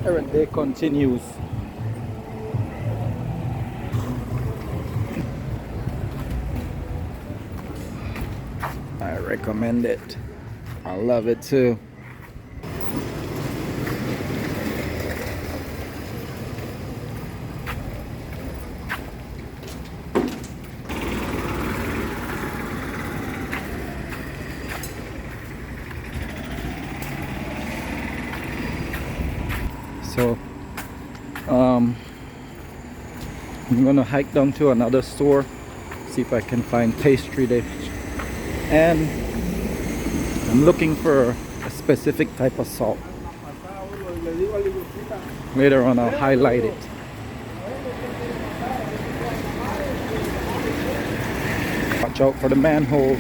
Current day continues. I recommend it. I love it too. So I'm gonna hike down to another store, see if I can find pastry there. And I'm looking for a specific type of salt. Later on I'll highlight it. Watch out for the manholes.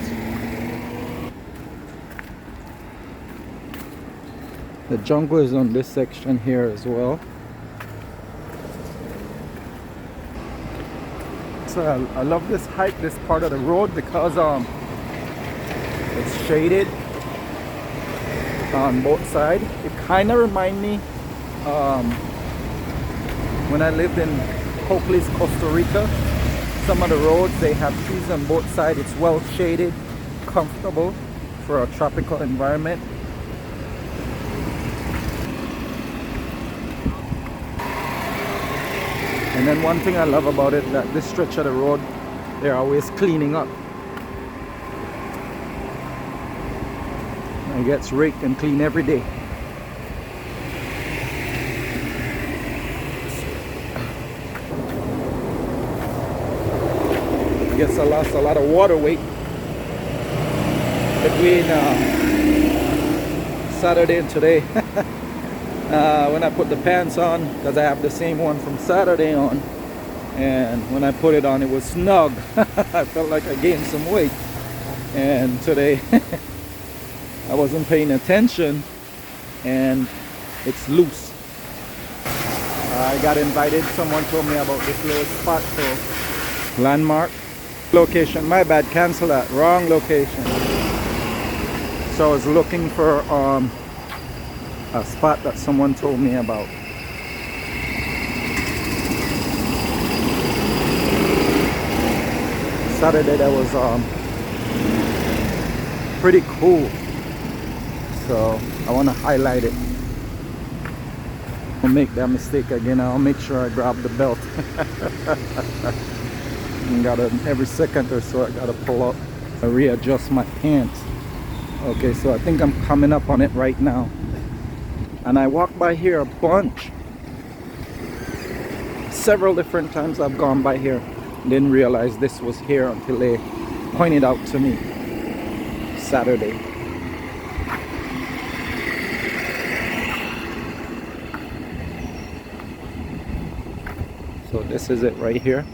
The jungle is on this section here as well. So I love this hike, this part of the road, because it's shaded on both sides. It kind of reminds me when I lived in Cocles, Costa Rica. Some of the roads, they have trees on both sides. It's well shaded, comfortable for a tropical environment. And then one thing I love about it, that this stretch of the road, they're always cleaning up. It gets raked and cleaned every day. I guess I lost a lot of water weight between Saturday and today. When I put the pants on, because I have the same one from Saturday on, and when I put it on, it was snug. I felt like I gained some weight. And today I wasn't paying attention and it's loose. I got invited, someone told me about this little spot, so landmark location, my bad, cancel that, wrong location. So I was looking for a spot that someone told me about. Saturday that was pretty cool, so I want to highlight it. I'll make that mistake again. I'll make sure I grab the belt. And every second or so I gotta pull up, I readjust my pants. Okay, so I think I'm coming up on it right now. And I walked by here a bunch. Several different times I've gone by here. Didn't realize this was here until they pointed out to me Saturday. So this is it right here.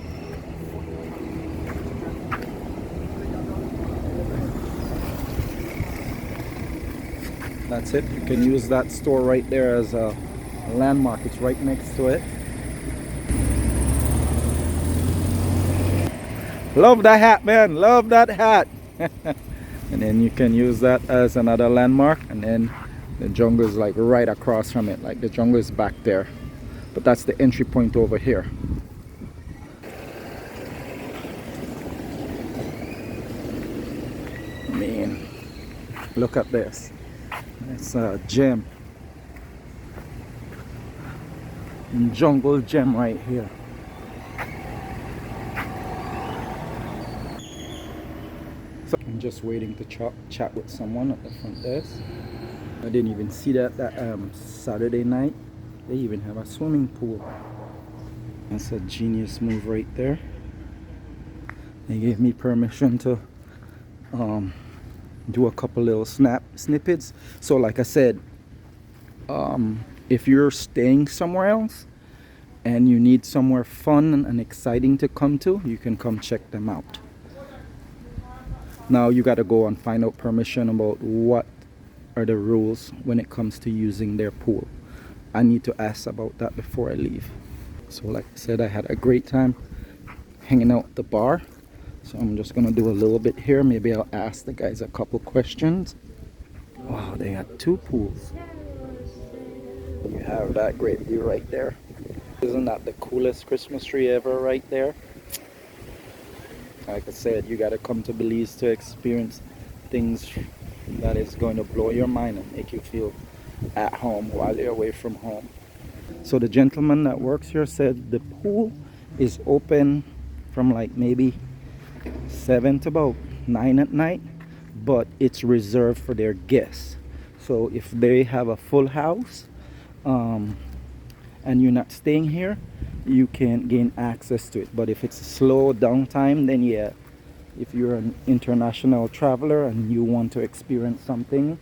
That's it. You can use that store right there as a landmark. It's right next to it. Love that hat, man. Love that hat. And then you can use that as another landmark. And then the jungle is like right across from it. Like the jungle is back there. But that's the entry point over here. Man, look at this. It's a gem. Jungle gem right here. So I'm just waiting to chat with someone at the front desk. I didn't even see that Saturday night. They even have a swimming pool. That's a genius move right there. They gave me permission to do a couple little snippets. So like I said, if you're staying somewhere else and you need somewhere fun and exciting to come to, you can come check them out. Now you got to go and find out permission about what are the rules when it comes to using their pool. I need to ask about that before I leave. So like I said, I had a great time hanging out at the bar. So I'm just gonna do a little bit here. Maybe I'll ask the guys a couple questions. Wow, they got two pools. You have that great view right there. Isn't that the coolest Christmas tree ever right there? Like I said, you gotta come to Belize to experience things that is going to blow your mind and make you feel at home while you're away from home. So the gentleman that works here said the pool is open from like maybe 7 to about 9 at night, but it's reserved for their guests. So if they have a full house and you're not staying here, you can gain access to it. But if it's slow downtime, then yeah, if you're an international traveler and you want to experience something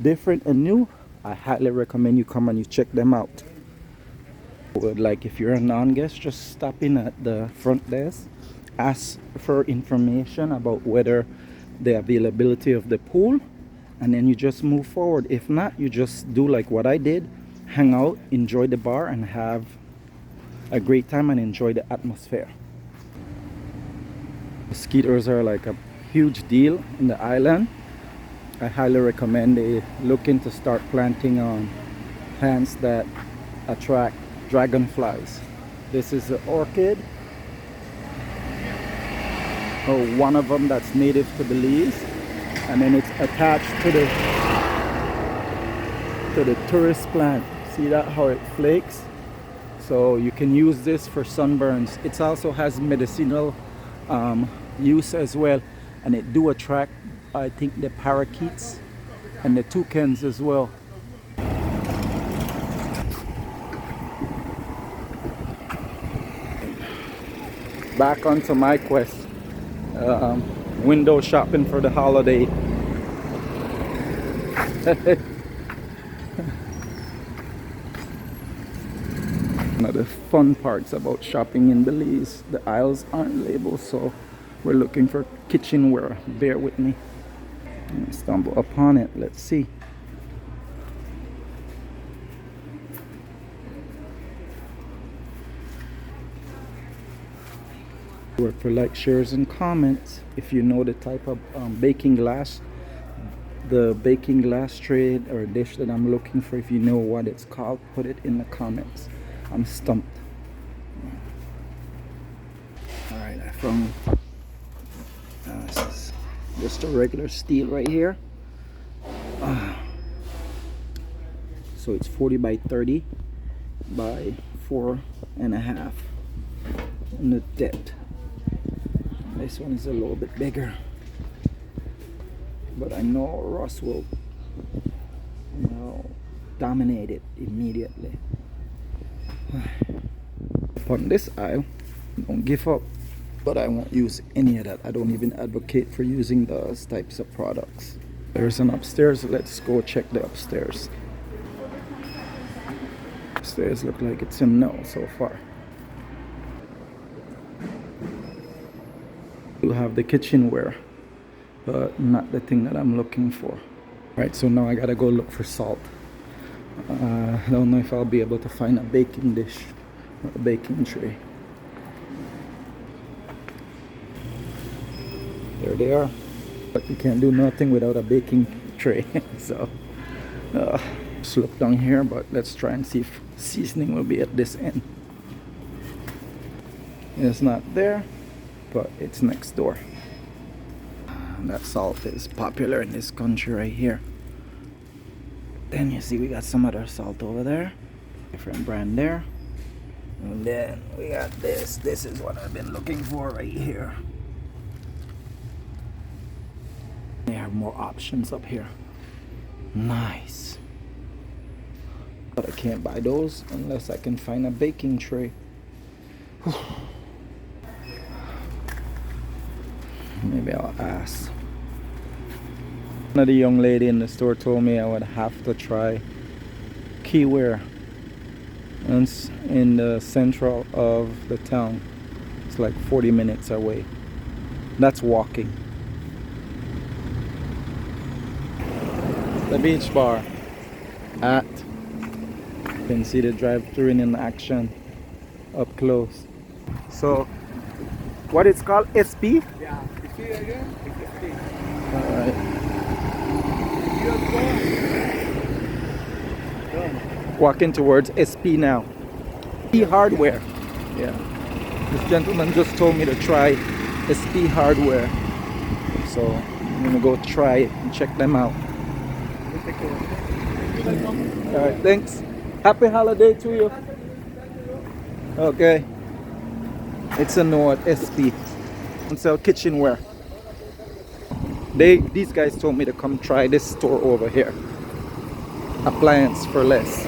different and new, I highly recommend you come and you check them out. Like if you're a non-guest, just stop in at the front desk, ask for information about whether the availability of the pool, and then you just move forward. If not, you just do like what I did, hang out, enjoy the bar, and have a great time and enjoy the atmosphere. Mosquitoes are like a huge deal in the island. I highly recommend they look into start planting on plants that attract dragonflies. This is the orchid. Oh, one of them that's native to Belize, and then it's attached to the tourist plant. See that how it flakes? So you can use this for sunburns. It also has medicinal use as well, and it do attract, I think, the parakeets and the toucans as well. Back onto my quest, window shopping for the holiday. One of the fun parts about shopping in Belize, the aisles aren't labeled, so we're looking for kitchenware. Bear with me. Stumble upon it. Let's see. Work for like, shares, and comments. If you know the type of baking glass, the baking glass tray or dish that I'm looking for, if you know what it's called, put it in the comments. I'm stumped. Alright, I found this is just a regular steel right here. So it's 40 by 30 by 4.5 in the depth. This one is a little bit bigger, but I know Ross will, dominate it immediately. On this aisle, don't give up, but I won't use any of that. I don't even advocate for using those types of products. There's an upstairs. Let's go check the upstairs. Upstairs look like it's a no so far. You have the kitchenware, but not the thing that I'm looking for. Right, so now I gotta go look for salt. I don't know if I'll be able to find a baking dish or a baking tray. There they are, but you can't do nothing without a baking tray. So just look down here, but let's try and see if seasoning will be at this end. It's not there, but it's next door. That salt is popular in this country right here. Then you see we got some other salt over there, different brand there, and then we got this. This is what I've been looking for right here. They have more options up here. Nice. But I can't buy those unless I can find a baking tray. Maybe I'll ask. One of the young lady in the store told me I would have to try Caye, and it's in the central of the town. It's like 40 minutes away. That's walking. The beach bar at, you can see the drive-thru in action up close. So what it's called, SP? Yeah, you see again? Alright. You're going. Walking towards SP now. SP Hardware. Yeah. This gentleman just told me to try SP Hardware. So I'm gonna go try it and check them out. Alright, thanks. Happy holiday to you. Okay. It's a no at SP. And sell kitchenware. These guys told me to come try this store over here. Appliance for less.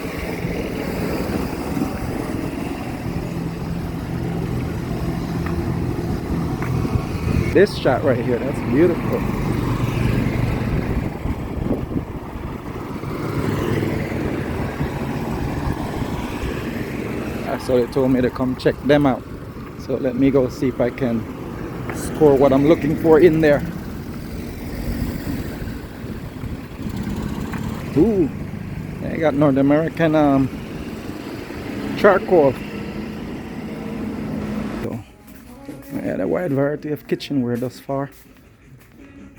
This shot right here, that's beautiful. So they told me to come check them out. So let me go see if I can score what I'm looking for in there. Ooh, I got North American charcoal. So I had a wide variety of kitchenware thus far.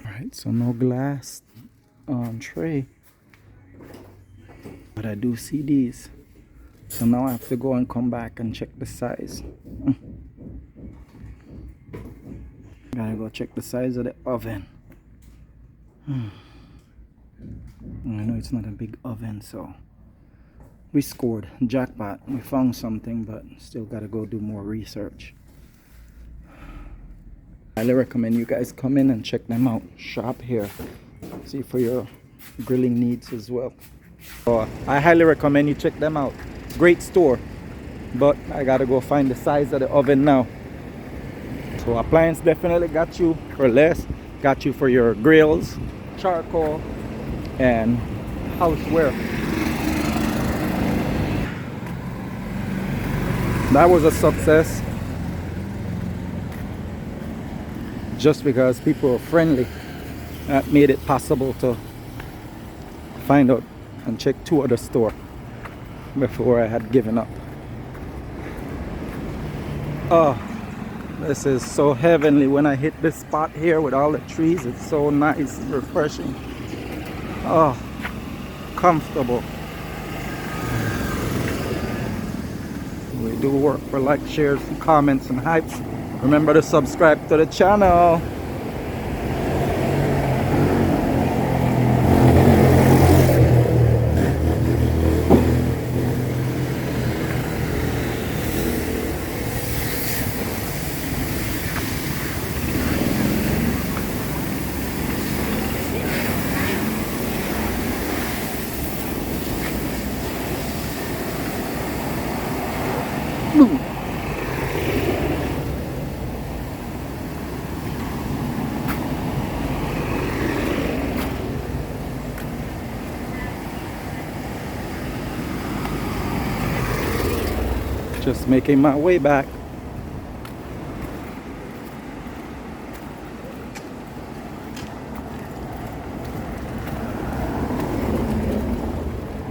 Alright, so no glass tray. But I do see these. So now I have to go and come back and check the size. Gotta go check the size of the oven. I know it's not a big oven, so we scored jackpot. We found something, but still gotta go do more research. I highly recommend you guys come in and check them out. Shop here. See for your grilling needs as well. So I highly recommend you check them out. Great store, but I gotta go find the size of the oven now. So appliance definitely got you for less. Got you for your grills, charcoal, and houseware. That was a success. Just because people were friendly, that made it possible to find out and check 2 other stores before I had given up. Oh, this is so heavenly. When I hit this spot here with all the trees, it's so nice and refreshing. Oh, comfortable. We do work for like, shares, and comments, and hypes. Remember to subscribe to the channel. Just making my way back.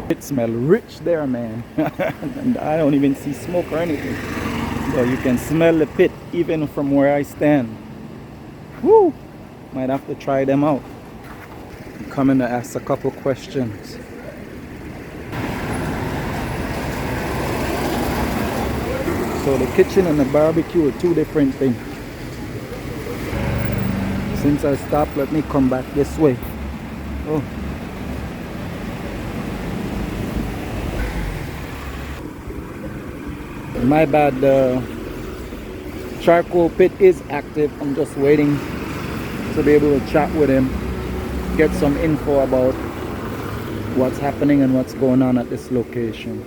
It smells rich there, man. And I don't even see smoke or anything. So you can smell the pit even from where I stand. Woo! Might have to try them out. I'm coming to ask a couple questions. So the kitchen and the barbecue are 2 different things. Since I stopped, let me come back this way. Oh. My bad, the charcoal pit is active. I'm just waiting to be able to chat with him, get some info about what's happening and what's going on at this location.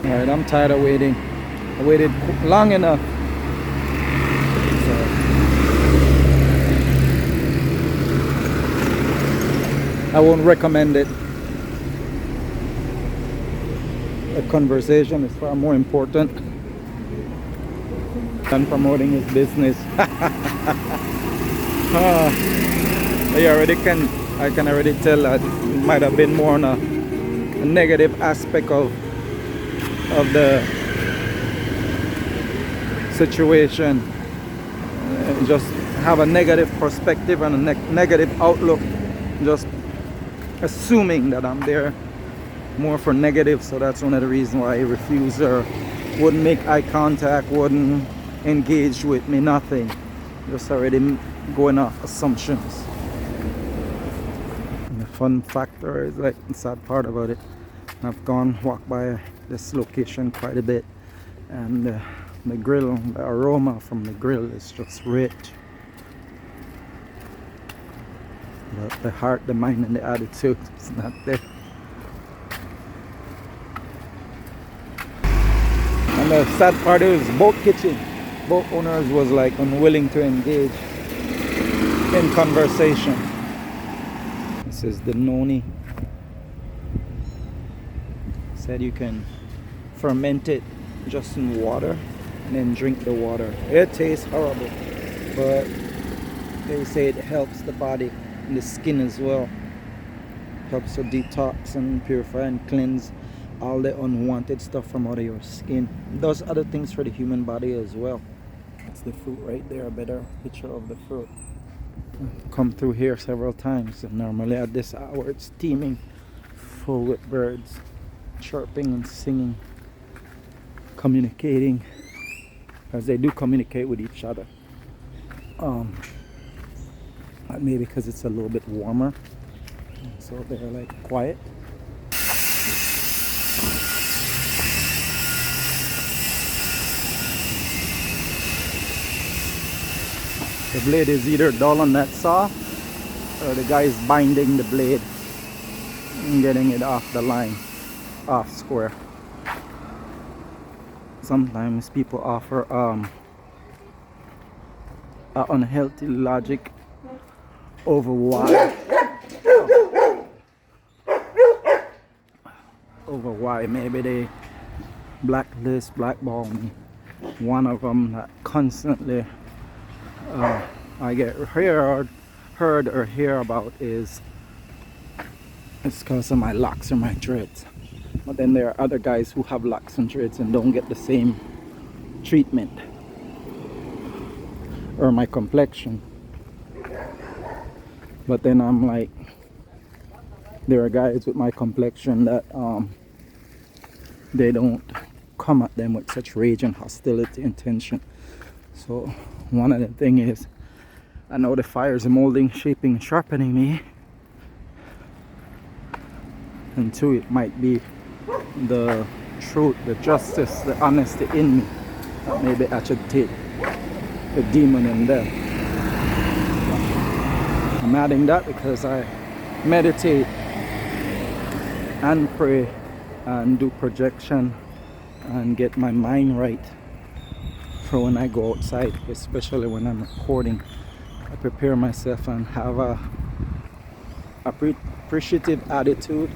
Alright, I'm tired of waiting. I waited long enough. So I won't recommend it. A conversation is far more important than promoting his business. I can already tell that it might have been more on a negative aspect of the situation. Just have a negative perspective and a negative outlook, just assuming that I'm there more for negative, so that's one of the reasons why I refuse or wouldn't make eye contact, wouldn't engage with me, nothing. Just already going off assumptions. And the fun factor is, like, the sad part about it, I've walked by this location quite a bit, and the grill, the aroma from the grill is just rich. But the heart, the mind, and the attitude is not there. And the sad part is both owners was like unwilling to engage in conversation. This is the noni. Said you can ferment it just in water and then drink the water. It tastes horrible, but they say it helps the body and the skin as well. Helps to detox and purify and cleanse all the unwanted stuff from out of your skin. It does other things for the human body as well. That's the fruit right there, a better picture of the fruit. I've come through here several times, and normally at this hour it's teeming full with birds chirping and singing, communicating, as they do communicate with each other. Maybe because it's a little bit warmer, so they're like quiet. The blade is either dull on that saw, or the guy is binding the blade and getting it off the line, off square. Sometimes people offer a unhealthy logic over why maybe they blacklist, blackball me. One of them that constantly I get heard or hear about is it's because of my locks or my dreads. But then there are other guys who have locks and dreads and don't get the same treatment, or my complexion. But then I'm like, there are guys with my complexion that they don't come at them with such rage and hostility intention. So one of the things is, I know the fires are molding, shaping, sharpening me, and two, it might be the truth, the justice, the honesty in me that maybe agitate the demon in them. I'm adding that because I meditate and pray and do projection and get my mind right for when I go outside, especially when I'm recording. I prepare myself and have a appreciative attitude,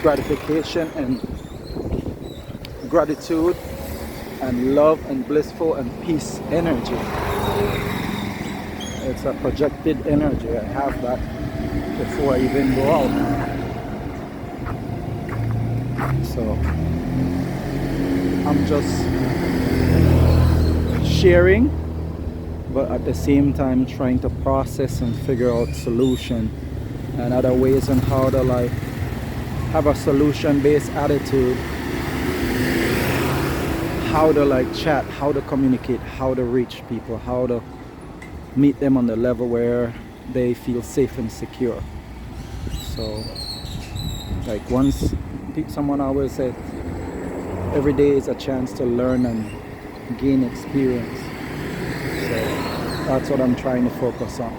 gratification and gratitude and love and blissful and peace energy. It's a projected energy. I have that before I even go out. So I'm just sharing, but at the same time trying to process and figure out solution and other ways on how to like have a solution-based attitude, how to like chat, how to communicate, how to reach people, how to meet them on the level where they feel safe and secure. So like once someone always said, every day is a chance to learn and gain experience. So that's what I'm trying to focus on.